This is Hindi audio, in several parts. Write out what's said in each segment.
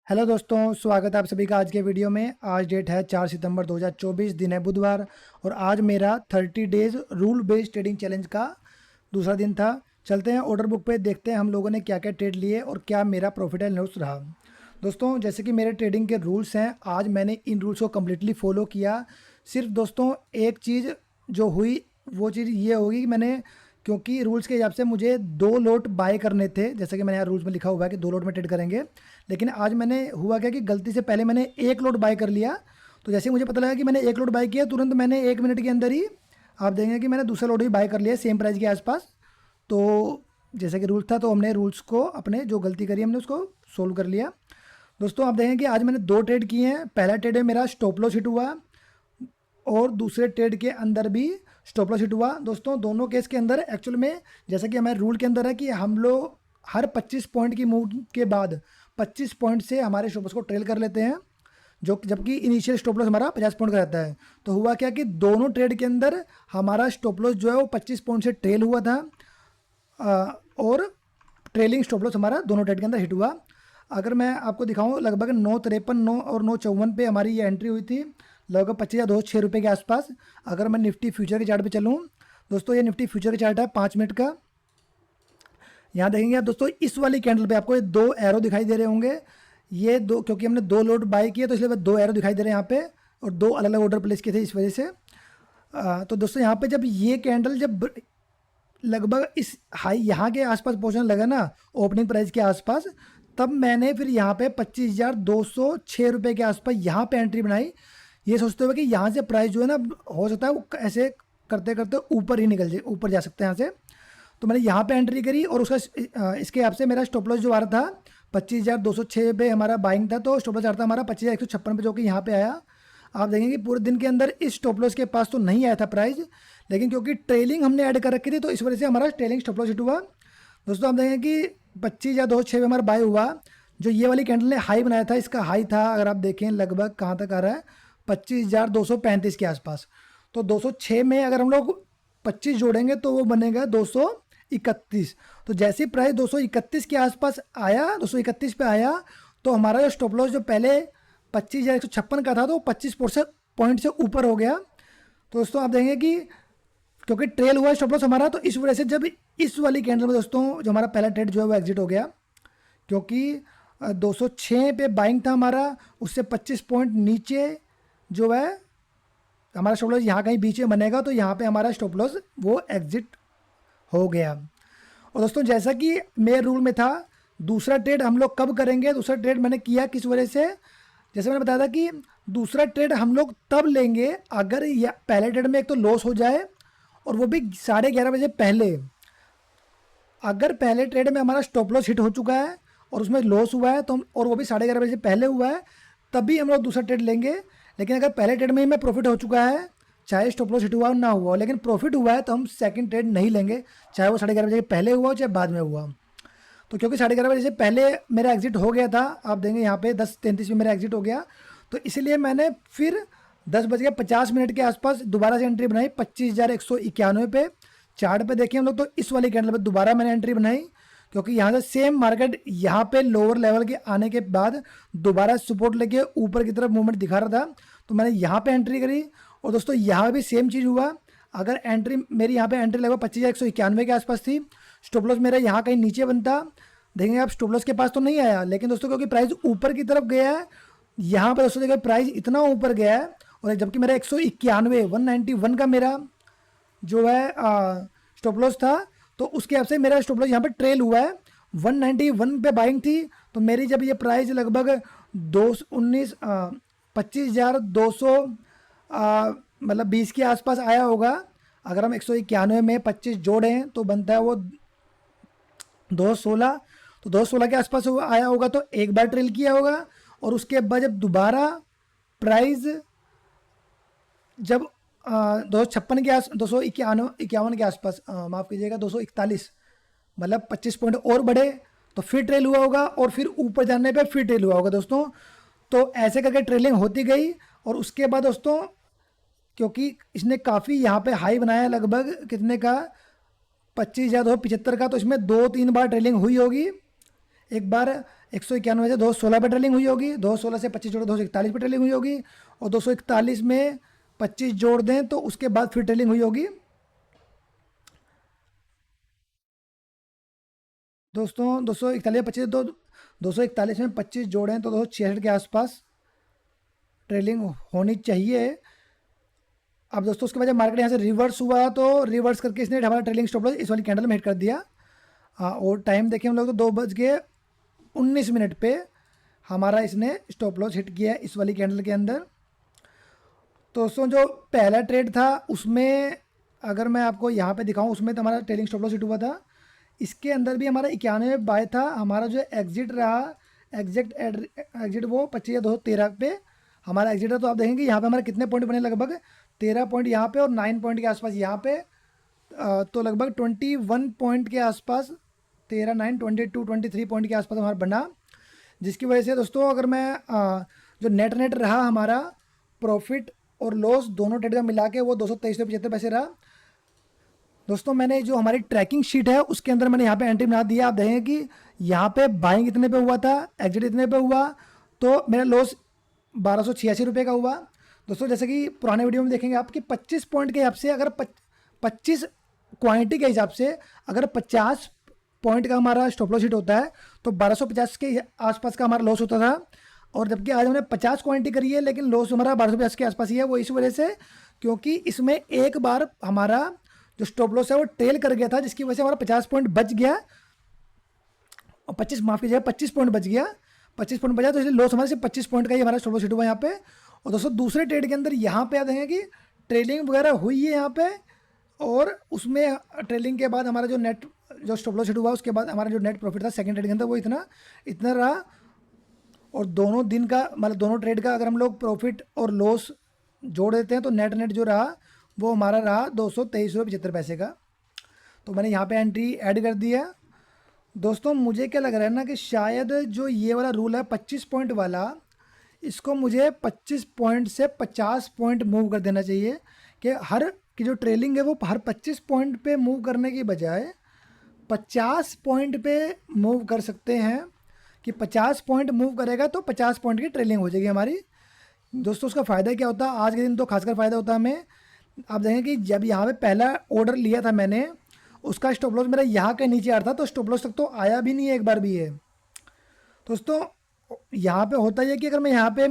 हेलो दोस्तों, स्वागत है आप सभी का आज के वीडियो में। आज डेट है 4 सितंबर 2024, दिन है बुधवार और आज मेरा 30 days rule based trading challenge का दूसरा दिन था। चलते हैं ऑर्डर बुक पे, देखते हैं हम लोगों ने क्या क्या ट्रेड लिए और क्या मेरा प्रॉफिट एंड लॉस रहा। दोस्तों, जैसे कि मेरे ट्रेडिंग के रूल्स हैं, आज मैंने इन रूल्स को कम्प्लीटली फॉलो किया। सिर्फ दोस्तों एक चीज़ जो हुई वो चीज़ ये होगी कि मैंने, क्योंकि रूल्स के हिसाब से मुझे 2 लॉट बाय करने थे, जैसे कि मैंने यहाँ रूल्स में लिखा हुआ है कि 2 लॉट में ट्रेड करेंगे, लेकिन आज मैंने हुआ क्या कि गलती से पहले मैंने 1 लॉट बाय कर लिया। तो जैसे ही मुझे पता लगा कि मैंने 1 लॉट बाय किया, तुरंत मैंने 1 मिनट के अंदर ही आप देखेंगे कि मैंने दूसरा लॉट भी बाय कर लिया सेम प्राइस के आसपास। तो जैसे कि रूल्स था, तो हमने रूल्स को, अपने जो गलती करी हमने उसको सोल्व कर लिया। दोस्तों, आप देखेंगे कि आज मैंने 2 ट्रेड किए हैं। पहला ट्रेड में मेरा स्टॉप लॉस हिट हुआ और दूसरे ट्रेड के अंदर भी स्टॉप लॉस हिट हुआ। दोस्तों, दोनों केस के अंदर एक्चुअल में जैसा कि हमारे रूल के अंदर है कि हम लोग हर 25 पॉइंट की मूव के बाद 25 पॉइंट से हमारे स्टॉप लॉस को ट्रेल कर लेते हैं, जो जबकि इनिशियल स्टॉप लॉस हमारा 50 पॉइंट का रहता है। तो हुआ क्या कि दोनों ट्रेड के अंदर हमारा स्टॉप लॉस जो है वो 25 पॉइंट से ट्रेल हुआ था और ट्रेलिंग स्टॉप लॉस हमारा दोनों ट्रेड के अंदर हिट हुआ। अगर मैं आपको दिखाऊं, लगभग 9:53 9 और 9:54 पे हमारी ये एंट्री हुई थी, लगभग 25,206 रुपये के आसपास। अगर मैं निफ्टी फ्यूचर के चार्ट पे चलूँ, दोस्तों ये निफ्टी फ्यूचर के चार्ट है 5 मिनट का। यहाँ देखेंगे आप दोस्तों, इस वाली कैंडल पे आपको ये 2 एरो दिखाई दे रहे होंगे। ये दो, क्योंकि हमने 2 लॉट बाय किए तो इसलिए 2 एरो दिखाई दे रहे हैं यहाँ पे, और 2 अलग अलग ऑर्डर प्लेस किए थे इस वजह से। तो दोस्तों यहाँ पे जब ये कैंडल जब लगभग इस हाई यहाँ के आसपास पहुँचने लगा ना, ओपनिंग प्राइस के आसपास, तब मैंने फिर यहाँ पे 25,206 रुपये के आसपास यहाँ पे एंट्री बनाई, ये सोचते हुए कि यहाँ से प्राइस जो है ना, हो सकता है वो ऐसे करते करते ऊपर ही निकल जाए, ऊपर जा सकते हैं यहाँ से। तो मैंने यहाँ पे एंट्री करी और उसका इसके हिसाब से मेरा स्टॉप लॉस जो आ रहा था 25,206 पे हमारा बाइंग था, तो स्टॉप लॉस आ रहा था हमारा 25,156 पे, जो कि यहाँ पे आया। आप देखेंगे कि पूरे दिन के अंदर इस स्टॉप लॉस के पास तो नहीं आया था प्राइस, लेकिन क्योंकि ट्रेलिंग हमने ऐड कर रखी थी तो इस वजह से हमारा ट्रेलिंग स्टॉप लॉस हिट हुआ। दोस्तों, आप देखेंगे कि 25,206 पे हमारा बाय हुआ। जो ये वाली कैंडल ने हाई बनाया था, इसका हाई था, अगर आप देखें लगभग कहाँ तक आ रहा है, 25,235 के आसपास। तो 206 में अगर हम लोग 25 जोड़ेंगे तो वो बनेगा 231। तो जैसे प्राइस 231 के आसपास आया, 231 पे आया, तो हमारा जो स्टॉप लॉस जो पहले 25,156 का था, तो 25 पॉइंट से ऊपर हो गया। तो दोस्तों आप देखेंगे कि क्योंकि ट्रेल हुआ स्टॉप लॉस हमारा, तो इस वजह से जब इस वाली कैंडल में दोस्तों जो हमारा पहला ट्रेड जो है वो एग्जिट हो गया, क्योंकि 206 पे बाइंग था हमारा, उससे 25 पॉइंट नीचे जो है हमारा स्टॉप लॉस यहाँ कहीं बीच में बनेगा, तो यहाँ पे हमारा स्टॉप लॉस वो एग्जिट हो गया। और दोस्तों, जैसा कि मेरे रूल में था, दूसरा ट्रेड हम लोग कब करेंगे, दूसरा ट्रेड मैंने किया किस वजह से, जैसे मैंने बताया था कि दूसरा ट्रेड हम लोग तब लेंगे अगर पहले ट्रेड में एक तो लॉस हो जाए, और वो भी 11:30 बजे पहले। अगर पहले ट्रेड में हमारा स्टॉप लॉस हिट हो चुका है और उसमें लॉस हुआ है, तो और वो भी 11:30 बजे पहले हुआ है, तभी हम लोग दूसरा ट्रेड लेंगे। लेकिन अगर पहले ट्रेड में ही मैं प्रॉफिट हो चुका है, चाहे स्टॉप लॉस हिट हुआ ना हुआ, लेकिन प्रॉफिट हुआ है, तो हम सेकंड ट्रेड नहीं लेंगे, चाहे वो 11:30 बजे के पहले हुआ चाहे बाद में हुआ। तो क्योंकि 11:30 बजे से पहले मेरा एग्जिट हो गया था, आप देंगे यहाँ पे 10:33 में मेरा एग्जिट हो गया, तो इसलिए मैंने फिर 10:50 के आसपास दोबारा से एंट्री बनाई 25,191 पे। चार्ट पे देखिए हम लोग, तो इस वाली कैंडल पे दोबारा मैंने एंट्री बनाई, क्योंकि यहाँ से सेम मार्केट यहाँ पे लोअर लेवल के आने के बाद दोबारा सपोर्ट लेके ऊपर की तरफ मूवमेंट दिखा रहा था, तो मैंने यहाँ पे एंट्री करी। और दोस्तों यहाँ भी सेम चीज़ हुआ। अगर एंट्री मेरी यहाँ पे एंट्री लगभग 25,191 के आसपास थी, स्टॉप लॉस मेरा यहाँ कहीं नीचे बनता, देखेंगे आप स्टॉप लॉस के पास तो नहीं आया, लेकिन दोस्तों क्योंकि प्राइस ऊपर की तरफ गया है, यहाँ पर दोस्तों देखिए प्राइस इतना ऊपर गया है, और जबकि मेरा 191 का मेरा जो है स्टॉप लॉस था, तो उसके हिसाब से मेरा स्टॉप लॉस यहाँ पे ट्रेल हुआ है। 191 पे बाइंग थी, तो मेरी जब ये प्राइस लगभग 25,200 मतलब 20 के आसपास आया होगा, अगर हम 191 में 25 जोड़ें तो बनता है वो 216, तो 216 के आसपास आया होगा, तो एक बार ट्रेल किया होगा, और उसके बाद जब दोबारा प्राइस जब 256 के 251 के आसपास, माफ़ कीजिएगा 241, मतलब 25 पॉइंट और बढ़े, तो फिर ट्रेल हुआ होगा, और फिर ऊपर जाने पे फिर ट्रेल हुआ होगा दोस्तों। तो ऐसे करके ट्रेलिंग होती गई, और उसके बाद दोस्तों क्योंकि इसने काफ़ी यहाँ पे हाई बनाया, लगभग कितने का, 25,275 का, तो इसमें 2-3 बार ट्रेलिंग हुई होगी। एक बार 191 से 216 पे ट्रेलिंग हुई होगी, 216 से 25 जोड़े 241 पे ट्रेलिंग हुई होगी, और 241 में 25 जोड़ दें तो उसके बाद फिर ट्रेलिंग हुई होगी दोस्तों। 241 25 दो 241 में 25 जोड़ें तो 266 के आसपास ट्रेलिंग होनी चाहिए। अब दोस्तों उसके बाद जब मार्केट यहाँ से रिवर्स हुआ तो रिवर्स करके इसने हमारा ट्रेलिंग स्टॉप लॉस इस वाली कैंडल में हिट कर दिया। और टाइम देखें हम लोग तो 2:19 पे हमारा इसने स्टॉप लॉस हिट किया इस वाली कैंडल के अंदर। तो दोस्तों जो पहला ट्रेड था उसमें अगर मैं आपको यहाँ पे दिखाऊं उसमें तो हमारा ट्रेलिंग स्टॉप लॉस हिट हुआ था। इसके अंदर भी हमारा 91 बाय था, हमारा जो एग्जिट रहा एग्जिट वो 25,213 पे हमारा एग्जिट है। तो आप देखेंगे यहाँ पे हमारे कितने पॉइंट बने, लगभग 13 पॉइंट यहाँ पे और 9 पॉइंट के आसपास यहाँ पे। तो लगभग 21 पॉइंट के आसपास 13 9 22 23 पॉइंट के आसपास हमारा बना, जिसकी वजह से दोस्तों अगर मैं जो नेट रहा हमारा प्रॉफिट और लॉस दोनों ट्रेड का मिला के वो 223.75 पैसे रहा। दोस्तों मैंने जो हमारी ट्रैकिंग शीट है उसके अंदर मैंने यहाँ पे एंट्री बना दिया। आप देखेंगे कि यहाँ पे बाइंग इतने पे हुआ था, एग्जिट इतने पे हुआ, तो मेरा लॉस 1286 रुपये का हुआ। दोस्तों जैसे कि पुराने वीडियो में देखेंगे आप कि 25 पॉइंट के हिसाब से अगर 25 क्वांटिटी के हिसाब से अगर 50 पॉइंट का हमारा स्टॉप लॉस हिट होता है तो 1250 के आसपास का हमारा लॉस होता था। और जबकि आज हमने 50 क्वांटिटी करी है लेकिन लॉस हमारा 1250 के आसपास ही है। वो इस वजह से क्योंकि इसमें एक बार हमारा जो स्टॉप लॉस है वो टेल कर गया था, जिसकी वजह से हमारा 50 पॉइंट बच गया और 25 माफ कीजिएगा 25 पॉइंट बच गया, 25 पॉइंट बचा, तो इसलिए लॉस हमारे सिर्फ 25 पॉइंट का ही हमारा स्टॉप लॉस हिट हुआ यहाँ पे। और दोस्तों दूसरे ट्रेड के अंदर यहाँ पे आ देंगे कि ट्रेलिंग वगैरह हुई है यहाँ पे, और उसमें ट्रेलिंग के बाद हमारा जो नेट जो स्टॉप लॉस हिट हुआ उसके बाद हमारा जो नेट प्रॉफिट था सेकंड ट्रेड के अंदर वो इतना रहा। और दोनों दिन का मतलब दोनों ट्रेड का अगर हम लोग प्रॉफिट और लॉस जोड़ देते हैं तो नेट जो रहा वो हमारा रहा 223.75 का। तो मैंने यहाँ पे एंट्री ऐड कर दिया। दोस्तों मुझे क्या लग रहा है ना कि शायद जो ये वाला रूल है 25 पॉइंट वाला, इसको मुझे 25 पॉइंट से 50 पॉइंट मूव कर देना चाहिए कि हर की जो ट्रेलिंग है वो हर 25 पॉइंट पे मूव करने की बजाय 50 पॉइंट पे मूव कर सकते हैं कि 50 पॉइंट मूव करेगा तो 50 पॉइंट की ट्रेलिंग हो जाएगी हमारी। दोस्तों उसका फ़ायदा क्या होता है, आज के दिन तो खासकर फ़ायदा होता है हमें। आप देखें कि जब यहाँ पे पहला ऑर्डर लिया था मैंने, उसका स्टॉप लॉस मेरा यहाँ के नीचे आ रहा था, तो स्टॉप लॉस तक तो आया भी नहीं है, एक बार भी है। दोस्तों यहाँ पे होता है कि अगर मैं यहाँ पे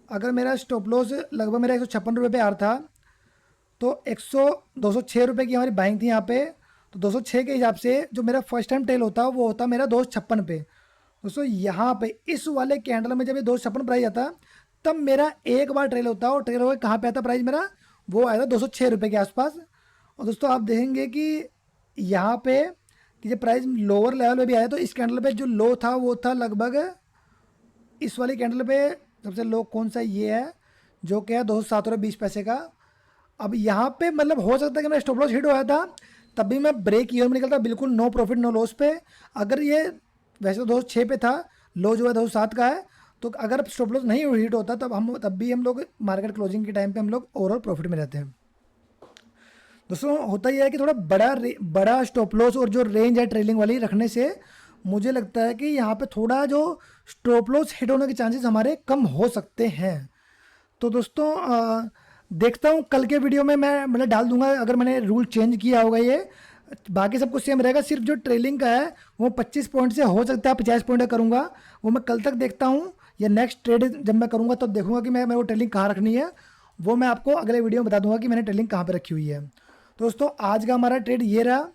अगर मेरा स्टॉप लॉस लगभग मेरा 156 रुपये पे आ रहा था, तो 206 रुपये की हमारी बाइंग थी यहाँ पे, तो 206 के हिसाब से जो मेरा फर्स्ट टाइम टेल होता वो होता मेरा 256 पे। दोस्तों यहाँ पे इस वाले कैंडल में जब ये 256 प्राइस आता तब मेरा एक बार ट्रेल होता, और ट्रेल होकर कहाँ पे आता प्राइस मेरा, वो आया था 206 रुपये के आसपास। और दोस्तों आप देखेंगे कि यहाँ पे कि जब प्राइस लोअर लेवल पे भी आया तो इस कैंडल पे जो लो था वो था लगभग इस वाली कैंडल पे सबसे लो कौन सा ये है जो कि है 207.20 का। अब यहाँ पे मतलब हो सकता है कि मेरा स्टॉप लॉस हिट होया था तब भी मैं ब्रेक ईयर में निकलता, बिल्कुल नो प्रॉफिट नो लॉस पे। अगर ये वैसे तो 206 पे था, लो जो है 207 का है, तो अगर स्टॉप लॉस नहीं हिट होता तब भी हम लोग मार्केट क्लोजिंग के टाइम पे हम लोग ओवरऑल प्रॉफिट में रहते हैं। दोस्तों होता ही है कि थोड़ा बड़ा स्टॉप लॉस और जो रेंज है ट्रेलिंग वाली रखने से मुझे लगता है कि यहाँ पे थोड़ा जो स्टॉप लॉस हिट होने के चांसेस हमारे कम हो सकते हैं। तो दोस्तों देखता हूँ कल के वीडियो में मैं मतलब डाल दूंगा अगर मैंने रूल चेंज किया होगा। ये बाकी सब कुछ सेम रहेगा, सिर्फ जो ट्रेलिंग का है वो 25 पॉइंट से हो सकता है 50 पॉइंट का करूँगा, वो मैं कल तक देखता हूँ, या नेक्स्ट ट्रेड जब मैं करूँगा तब देखूँगा कि मैं वो ट्रेलिंग कहाँ रखनी है। वो मैं आपको अगले वीडियो में बता दूंगा कि मैंने ट्रेलिंग कहाँ पर रखी हुई है। दोस्तों आज का हमारा ट्रेड ये रहा।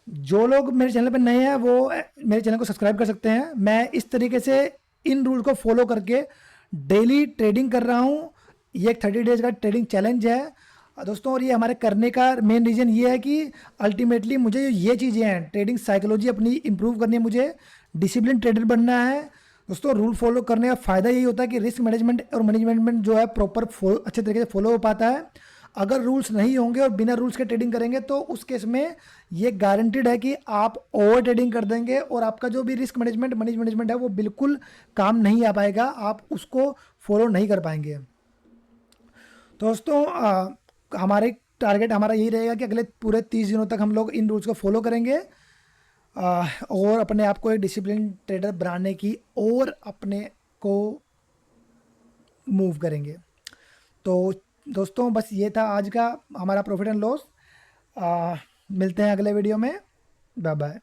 जो लोग मेरे चैनल पर नए हैं वो मेरे चैनल को सब्सक्राइब कर सकते हैं। मैं इस तरीके से इन रूल को फॉलो करके डेली ट्रेडिंग कर रहा हूँ। ये एक 30 डेज का ट्रेडिंग चैलेंज है दोस्तों, और ये हमारे करने का मेन रीज़न ये है कि अल्टीमेटली मुझे ये चीज़ें हैं, ट्रेडिंग साइकोलॉजी अपनी इंप्रूव करनी है, मुझे डिसिप्लिन ट्रेडर बनना है। दोस्तों रूल फॉलो करने का फ़ायदा यही होता है कि रिस्क मैनेजमेंट और मैनेजमेंट जो है प्रॉपर अच्छे तरीके से फॉलो हो पाता है। अगर रूल्स नहीं होंगे और बिना रूल्स के ट्रेडिंग करेंगे तो उस केस में ये गारंटीड है कि आप ओवर ट्रेडिंग कर देंगे और आपका जो भी रिस्क मैनेजमेंट मनी मैनेजमेंट है वो बिल्कुल काम नहीं आ पाएगा, आप उसको फॉलो नहीं कर पाएंगे। दोस्तों हमारे टारगेट हमारा यही रहेगा कि अगले पूरे 30 दिनों तक हम लोग इन रूल्स को फॉलो करेंगे। और अपने आप को एक डिसिप्लिन ट्रेडर बनाने की और अपने को मूव करेंगे। तो दोस्तों बस ये था आज का हमारा प्रॉफिट एंड लॉस। मिलते हैं अगले वीडियो में। Bye bye.